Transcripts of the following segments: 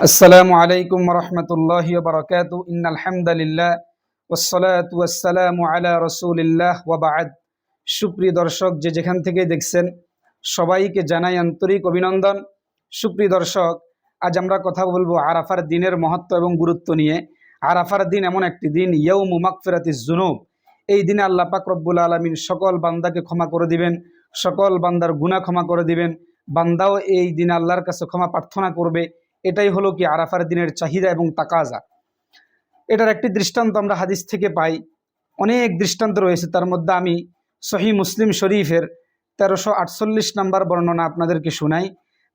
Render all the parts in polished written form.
আসসালামু আলাইকুম রহমতুল্লাহি ওয়া বারাকাতুহু ইন্নাল হামদালিল্লাহ ওয়াসসালাতু ওয়াসসালামু আলা রাসূলিল্লাহ ওয়া বা'দ। সুপ্রিয় দর্শক, যে যেখান থেকে দেখছেন সবাইকে জানাই আন্তরিক অভিনন্দন। সুপ্রিয় দর্শক, আজ আমরা কথা বলবো আরাফার দিনের মহত্ব এবং গুরুত্ব নিয়ে। আরাফার দিন এমন একটি দিন, ইয়াউমু মাগফিরাতিজ যুনুব। এই দিনে আল্লাহ পাক রব্বুল আলামিন সকল বান্দাকে ক্ষমা করে দিবেন, সকল বান্দার গুনাহ ক্ষমা করে দিবেন। বান্দাও এই দিনে আল্লাহর কাছে ক্ষমা প্রার্থনা করবে। এটাই হলো কি আরাফার দিনের চাহিদা এবং তাকাজা। এটার একটি দৃষ্টান্ত আমরা হাদিস থেকে পাই। অনেক দৃষ্টান্ত রয়েছে, তার মধ্যে আমি সহিহ মুসলিম শরীফের 1348 নম্বর বর্ণনা আপনাদেরকে শোনাই,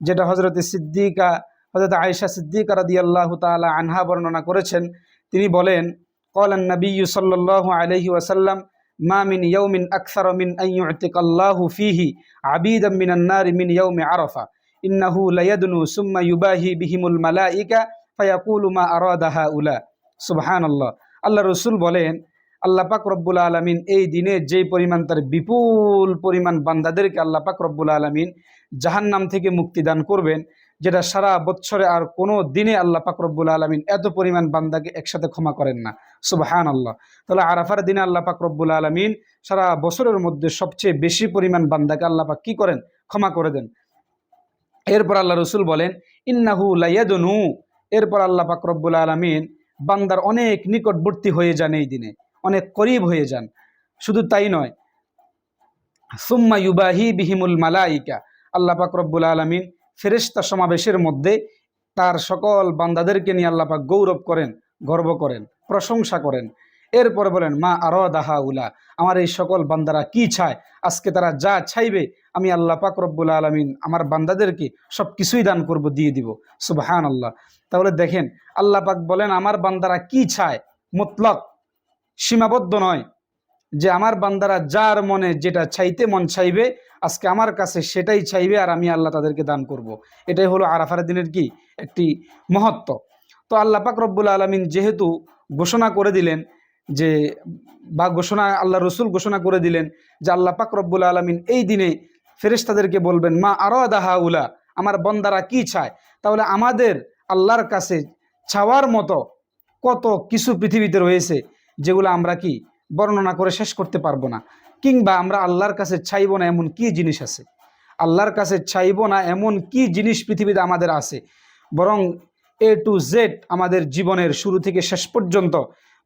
যেটা হজরত আয়েশা সিদ্দিকা রাদিয়াল্লাহু তাআলা আনহা বর্ণনা করেছেন। তিনি বলেন, ক্বালান নবিয়্যু সাল্লাল্লাহু আলাইহি ওয়াসাল্লাম, মা মিন ইয়াউমিন আকসার মিন আন ইউতিকাল্লাহু ফীহি আবীদাম মিনান নার মিন ইয়াউমি আরাফা ইন্নাহু লায়াদনু সুম্মা ইউবাহি বিহিমুল মালাইকা ফায়াকুলু মা আরাদা হাউলা। সুবহানাল্লাহ। আল্লাহ রসুল বলেন, আল্লাহ পাক রব্বুল আলামিন এই দিনে যেই পরিমাণ তার বিপুল পরিমাণ বান্দাদেরকে আল্লাহ পাক রব্বুল আলামিন জাহান্নাম থেকে মুক্তি দান করবেন, যেটা সারা বছরে আর কোনো দিনে আল্লাহ পাক রব্বুল আলামিন এত পরিমাণ বান্দাকে একসাথে ক্ষমা করেন না। সুবহানাল্লাহ। তাহলে আরাফার দিনে আল্লাহ পাক রব্বুল আলামিন সারা বছরের মধ্যে সবচেয়ে বেশি পরিমাণ বান্দাকে আল্লাহ পাক কি করেন? ক্ষমা করে দেন। এরপর আল্লাহ রসুল বলেন, ইন্নাহু লায়াদনু। এরপর আল্লাহ পাক রব্বুল আলামিন বান্দার অনেক নিকটবর্তী হয়ে যান, এই দিনে অনেক করিব হয়ে যান। শুধু তাই নয়, সুম্মা ইউবাহি বিহিমুল মালাইকা। আল্লাহ পাক রব্বুল আলামিন ফেরেশতা সমাবেশের মধ্যে তার সকল বান্দাদেরকে নিয়ে আল্লাহ পাক গৌরব করেন, গর্ব করেন, প্রশংসা করেন। এরপরে বলেন, মা আরাদা হাউলা। আমার এই সকল বান্দারা কি চায়, আজকে তারা যা চাইবে আমি আল্লাহ পাক রব্বুল আলামিন আমার বান্দাদেরকে সব কিছুই দান করব, দিয়ে দিব। সুবহানাল্লাহ। তাহলে দেখেন, আল্লাহ পাক বলেন আমার বান্দারা কি চায়, মুতলাক, সীমাবদ্ধ নয়, যে আমার বান্দারা যার মনে যেটা চাইতে মন চাইবে আজকে আমার কাছে সেটাই চাইবে আর আমি আল্লাহ তাদেরকে দান করব। এটাই হলো আরাফার দিনের কি একটি মহত্ব। তো আল্লাহ পাক রব্বুল আলামিন যেহেতু ঘোষণা করে দিলেন যে, বা ঘোষণা আল্লাহ রসুল ঘোষণা করে দিলেন যে আল্লাহ পাক রব্বুল আলামিন এই দিনে ফেরেশতাদেরকে বলবেন, মা আরাদা হাউলা, আমার বান্দারা কি চায়। তাহলে আমাদের আল্লাহর কাছে চাওয়ার মতো কত কিছু পৃথিবীতে রয়েছে, যেগুলো আমরা কি বর্ণনা করে শেষ করতে পারবো না। কিংবা আমরা আল্লাহর কাছে চাইব না এমন কি জিনিস আছে, আল্লাহর কাছে চাইব না এমন কি জিনিস পৃথিবীতে আমাদের আছে। বরং এ টু জেড আমাদের জীবনের শুরু থেকে শেষ পর্যন্ত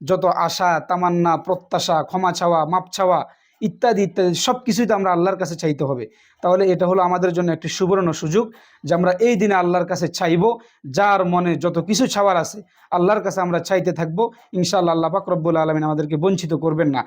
যত আশা, তামান্না, প্রত্যাশা, ক্ষমা চাওয়া, মাপ চাওয়া ইত্যাদি ইত্যাদি সব কিছুই তো আমরা আল্লাহর কাছে চাইতে হবে। তাহলে এটা হলো আমাদের জন্য একটি সুবর্ণ সুযোগ যে আমরা এই দিনে আল্লাহর কাছে চাইব, যার মনে যত কিছু চাওয়ার আছে আল্লাহর কাছে আমরা চাইতে থাকবো। ইনশাআল্লাহ আল্লাহ পাক রব্বুল আলামিন আমাদেরকে বঞ্চিত করবেন না।